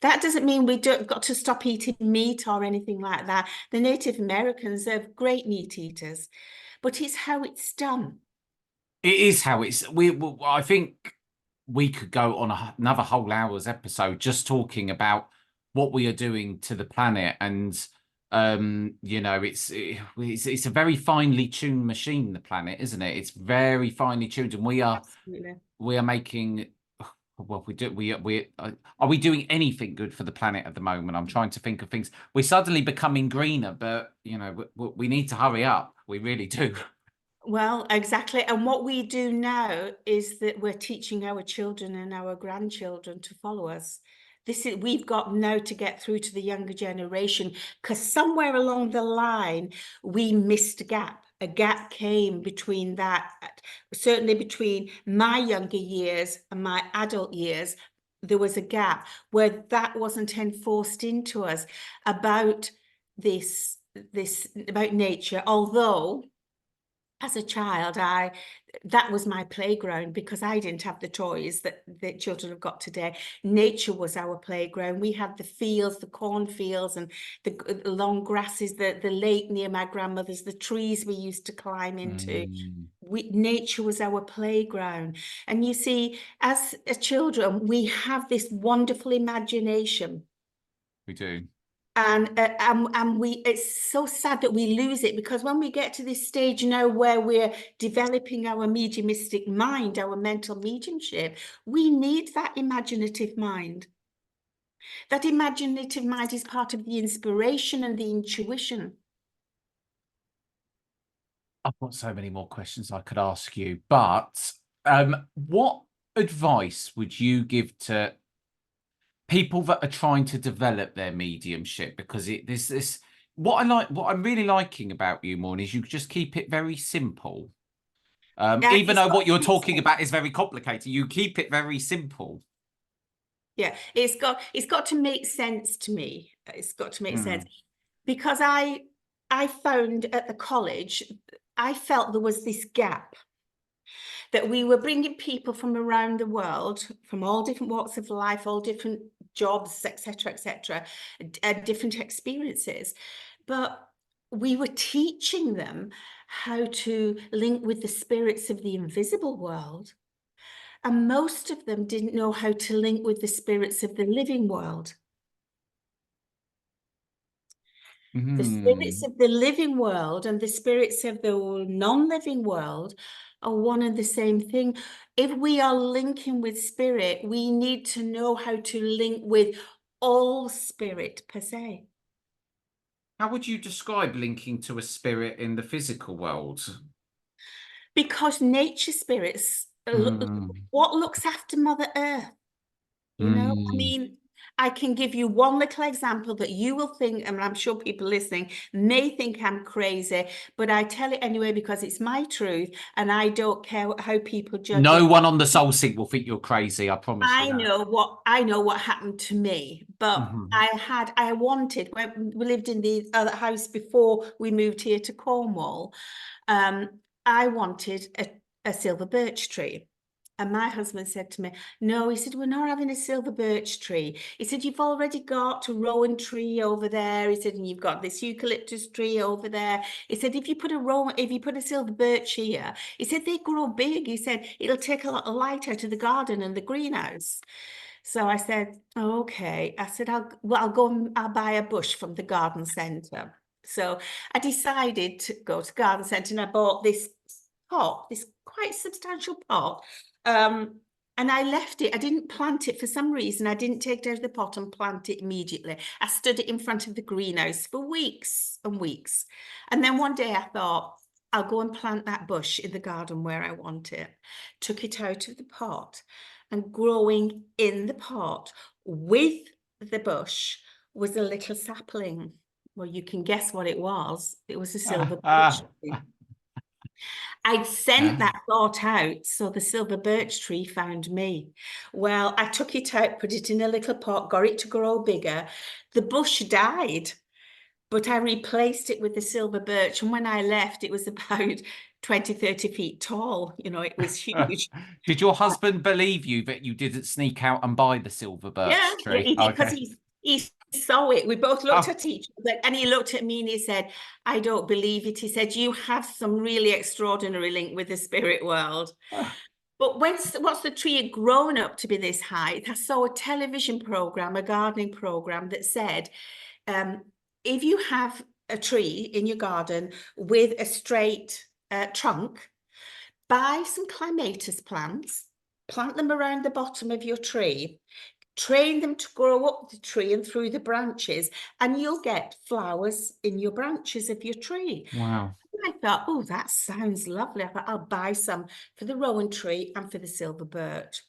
That doesn't mean we don't got to stop eating meat or anything like that. The Native Americans are great meat eaters, but it's how it's done. It is how it's. I think we could go on another whole hour's episode just talking about what we are doing to the planet, and you know, it's a very finely tuned machine, the planet, isn't it? It's very finely tuned, and Absolutely. we are making. Well, are we doing anything good for the planet at the moment? I'm trying to think of things. We're suddenly becoming greener, but you know, we need to hurry up. We really do. Well, exactly. And what we do now is that we're teaching our children and our grandchildren to follow us. We've got now to get through to the younger generation, because somewhere along the line we missed a gap. A gap came between that, certainly between my younger years and my adult years. There was a gap where that wasn't enforced into us about this about nature, although as a child, that was my playground, because I didn't have the toys that the children have got today. Nature was our playground. We had the fields, the cornfields, and the long grasses, the lake near my grandmother's, the trees we used to climb into. Nature was our playground. And you see, as a children, we have this wonderful imagination. We do. And it's so sad that we lose it, because when we get to this stage now where we're developing our mediumistic mind, our mental mediumship, we need that imaginative mind. That imaginative mind is part of the inspiration and the intuition. I've got so many more questions I could ask you, but what advice would you give to people that are trying to develop their mediumship? Because this what I'm really liking about you, Maureen, is you just keep it very simple. Even though what you're talking about is very complicated, you keep it very simple. Yeah, it's got to make sense to me. It's got to make sense, because I found at the college, I felt there was this gap, that we were bringing people from around the world, from all different walks of life, all different jobs, etc., different experiences, but we were teaching them how to link with the spirits of the invisible world, and most of them didn't know how to link with the spirits of the living world. The spirits of the living world and the spirits of the non-living world are one and the same thing. If we are linking with spirit, we need to know how to link with all spirit per se. How would you describe linking to a spirit in the physical world? Because nature spirits, Mm. what looks after Mother Earth? You know, I Mm. mean, I can give you one little example that you will think, and I'm sure people listening may think I'm crazy, but I tell it anyway because it's my truth and I don't care how people judge No it. one on the Soul Sync will think you're crazy, I promise you I that. know what happened to me, but Mhm. I wanted, when we lived in the other house before we moved here to Cornwall, I wanted a silver birch tree. And my husband said to me, no, he said, we're not having a silver birch tree. He said, you've already got a rowan tree over there. He said, and you've got this eucalyptus tree over there. He said, if you put a silver birch here, he said, they grow big. He said, it'll take a lot of light out of the garden and the greenhouse. So I said, oh, okay. I said, I'll go and I'll buy a bush from the garden centre. So I decided to go to garden centre and I bought this pot, this quite substantial pot. And I left it. I didn't plant it for some reason. I didn't take it out of the pot and plant it immediately. I stood it in front of the greenhouse for weeks and weeks. And then one day I thought, I'll go and plant that bush in the garden where I want it. Took it out of the pot, and growing in the pot with the bush was a little sapling. Well, you can guess what it was. It was a silver birch tree. I'd sent that thought out, so the silver birch tree found me. Well, I took it out, put it in a little pot, got it to grow bigger. The bush died, but I replaced it with the silver birch. And when I left, it was about 20, 30 feet tall. You know, it was huge. Did your husband believe you that you didn't sneak out and buy the silver Yeah, birch yeah, tree? he did, because Okay. he saw it. We both looked Oh. at each other, and he looked at me and he said, I don't believe it. He said, you have some really extraordinary link with the spirit world. But once the tree had grown up to be this height, I saw a television program, a gardening program, that said, if you have a tree in your garden with a straight trunk, buy some clematis plants, plant them around the bottom of your tree, train them to grow up the tree and through the branches, and you'll get flowers in your branches of your tree. Wow. I thought, oh, that sounds lovely. I thought, I'll buy some for the rowan tree and for the silver birch.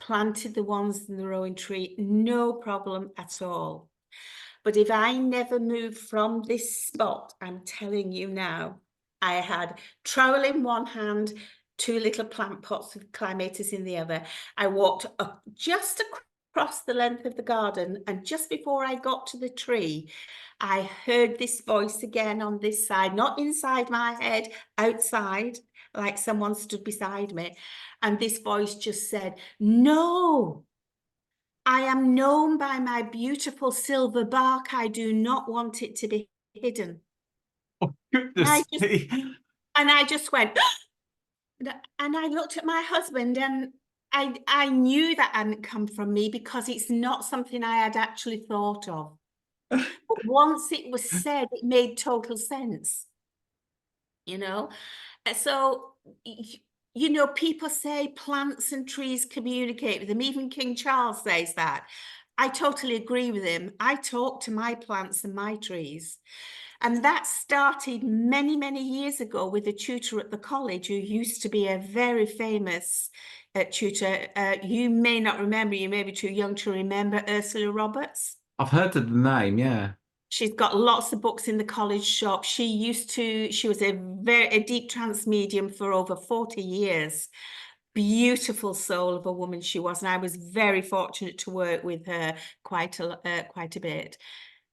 Planted the ones in the rowan tree, no problem at all. But if I never moved from this spot, I'm telling you now, I had trowel in one hand, two little plant pots with clematis in the other. I walked up just across the length of the garden, and just before I got to the tree, I heard this voice again on this side, not inside my head, outside, like someone stood beside me. And this voice just said, no, I am known by my beautiful silver bark. I do not want it to be hidden. Oh, And goodness me. I just went, and I looked at my husband, and I knew that hadn't come from me, because it's not something I had actually thought of. But once it was said, it made total sense, you know? So, you know, people say plants and trees communicate with them. Even King Charles says that. I totally agree with him. I talk to my plants and my trees. And that started many, many years ago with a tutor at the college who used to be a very famous tutor. You may not remember, you may be too young to remember Ursula Roberts. I've heard of the name, yeah. She's got lots of books in the college shop. She was a deep trance medium for over 40 years. Beautiful soul of a woman she was, and I was very fortunate to work with her quite a bit.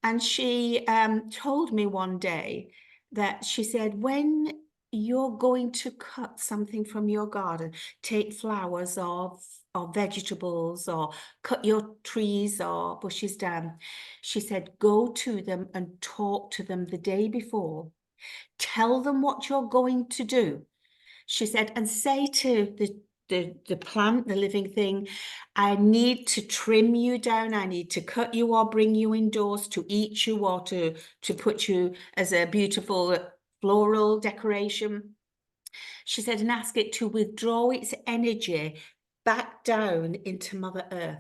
And she told me one day that she said, when you're going to cut something from your garden, take flowers or vegetables, or cut your trees or bushes down, she said, go to them and talk to them the day before. Tell them what you're going to do. She said, and say to the plant, the living thing, I need to trim you down. I need to cut you or bring you indoors to eat you, or to put you as a beautiful floral decoration. She said, and ask it to withdraw its energy back down into Mother Earth.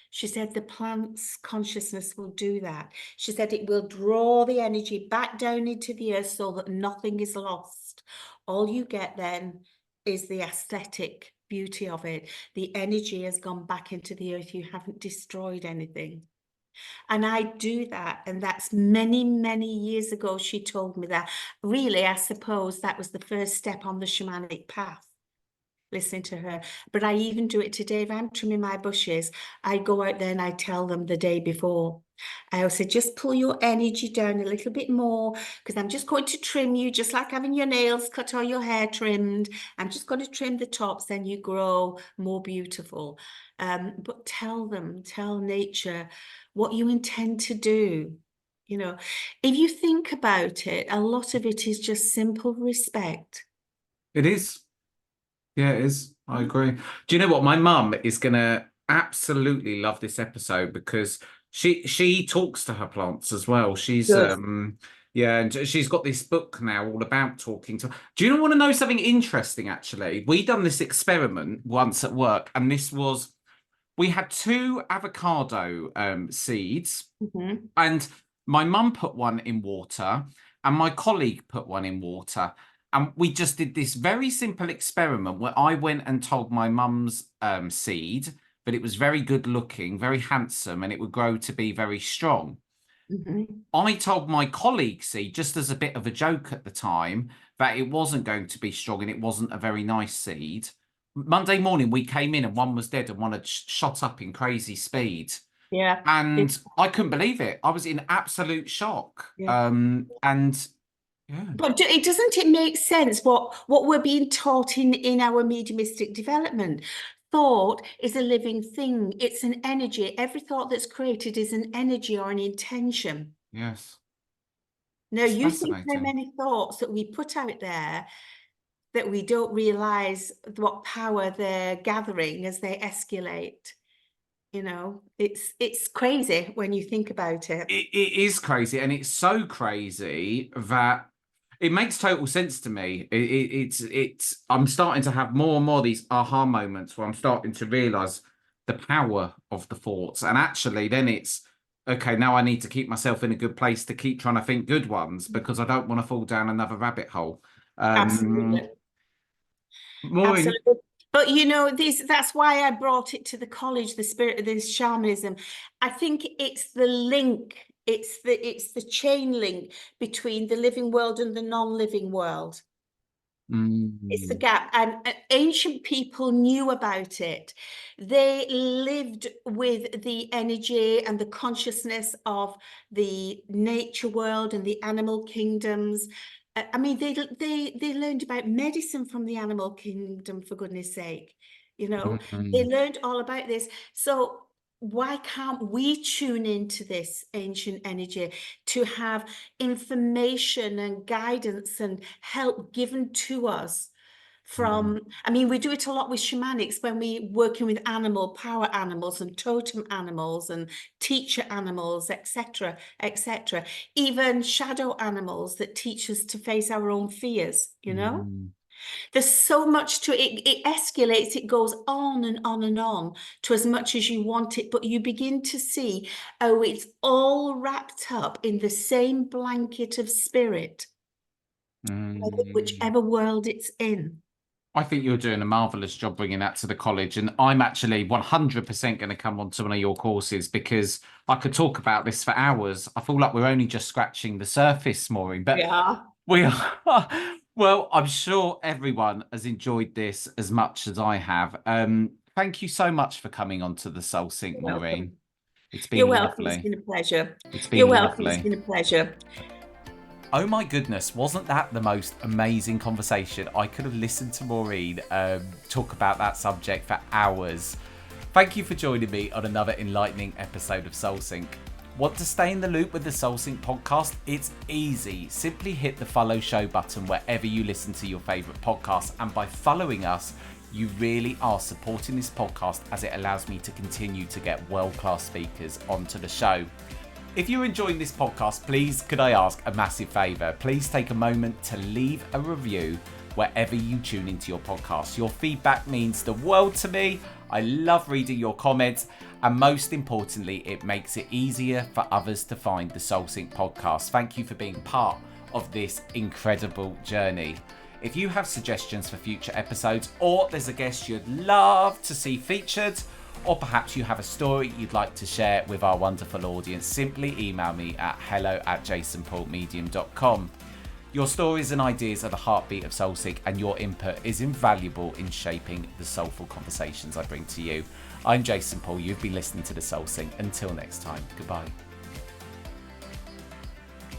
She said the plant's consciousness will do that. She said it will draw the energy back down into the earth so that nothing is lost. All you get then is the aesthetic beauty of it. The energy has gone back into the earth. You haven't destroyed anything. And I do that. And that's many, many years ago, she told me that. Really, I suppose that was the first step on the shamanic path, listening to her. But I even do it today. If I'm trimming my bushes, I go out there and I tell them the day before. I also just pull your energy down a little bit more, because I'm just going to trim you, just like having your nails cut or your hair trimmed. I'm just going to trim the tops, then you grow more beautiful. But tell nature what you intend to do. You know, if you think about it, a lot of it is just simple respect. It is. Yeah, it is. I agree. Do you know what? My mum is gonna absolutely love this episode because she talks to her plants as well. She's Good. yeah, and she's got this book now all about talking to. Do you want to know something interesting? Actually, we done this experiment once at work, and we had 2 avocado seeds, Mhm. and my mum put one in water, and my colleague put one in water. And we just did this very simple experiment where I went and told my mum's seed that it was very good looking, very handsome, and it would grow to be very strong. Mhm. I told my colleague seed, just as a bit of a joke at the time, that it wasn't going to be strong and it wasn't a very nice seed. Monday morning, we came in and one was dead and one had shot up in crazy speed. Yeah. And I couldn't believe it. I was in absolute shock. Yeah. And yeah. But doesn't it make sense what we're being taught in our mediumistic development? Thought is a living thing. It's an energy. Every thought that's created is an energy or an intention. Yes. Now, It's you think how fascinating. many thoughts that we put out there that we don't realize what power they're gathering as they escalate. You know, it's crazy when you think about it. It is crazy, and it's so crazy that it makes total sense to me. It's I'm starting to have more and more of these aha moments where I'm starting to realize the power of the thoughts, and actually then it's okay, now I need to keep myself in a good place to keep trying to think good ones because I don't want to fall down another rabbit hole. Absolutely. Maureen, Absolutely. But you know, that's why I brought it to the college, the spirit of this shamanism. I think it's the link, it's the chain link between the living world and the non-living world. It's the gap, and ancient people knew about it. They lived with the energy and the consciousness of the nature world and the animal kingdoms. I mean, they learned about medicine from the animal kingdom, for goodness sake. You know, they learned all about this. So why can't we tune into this ancient energy to have information and guidance and help given to us? I mean, we do it a lot with shamanics when we're working with power animals and totem animals and teacher animals, etc., etc. Even shadow animals that teach us to face our own fears, you know? There's so much to it. It escalates, it goes on and on and on to as much as you want it, but you begin to see, oh, it's all wrapped up in the same blanket of spirit, whichever world it's in. I think you're doing a marvelous job bringing that to the college, and I'm actually 100% going to come on to one of your courses because I could talk about this for hours. I feel like we're only just scratching the surface, Maureen, but Yeah. we are. Well, I'm sure everyone has enjoyed this as much as I have. Thank you so much for coming on to the Soul Sync, You're Maureen. welcome. It's You're been welcome. It's lovely. been a pleasure. It's You're been welcome. It's lovely. been a pleasure. Oh my goodness, wasn't that the most amazing conversation? I could have listened to Maureen talk about that subject for hours. Thank you for joining me on another enlightening episode of Soul Sync. Want to stay in the loop with the Soul Sync podcast? It's easy. Simply hit the follow show button wherever you listen to your favourite podcasts, and by following us, you really are supporting this podcast as it allows me to continue to get world-class speakers onto the show. If you're enjoying this podcast, please could I ask a massive favour? Please take a moment to leave a review wherever you tune into your podcast. Your feedback means the world to me. I love reading your comments, and most importantly, it makes it easier for others to find the Soul Sync podcast. Thank you for being part of this incredible journey. If you have suggestions for future episodes, or there's a guest you'd love to see featured, or perhaps you have a story you'd like to share with our wonderful audience, simply email me at hello@jasonpaulmedium.com. Your stories and ideas are the heartbeat of SoulSync, and your input is invaluable in shaping the soulful conversations I bring to you. I'm Jason Paul. You've been listening to the SoulSync. Until next time, goodbye.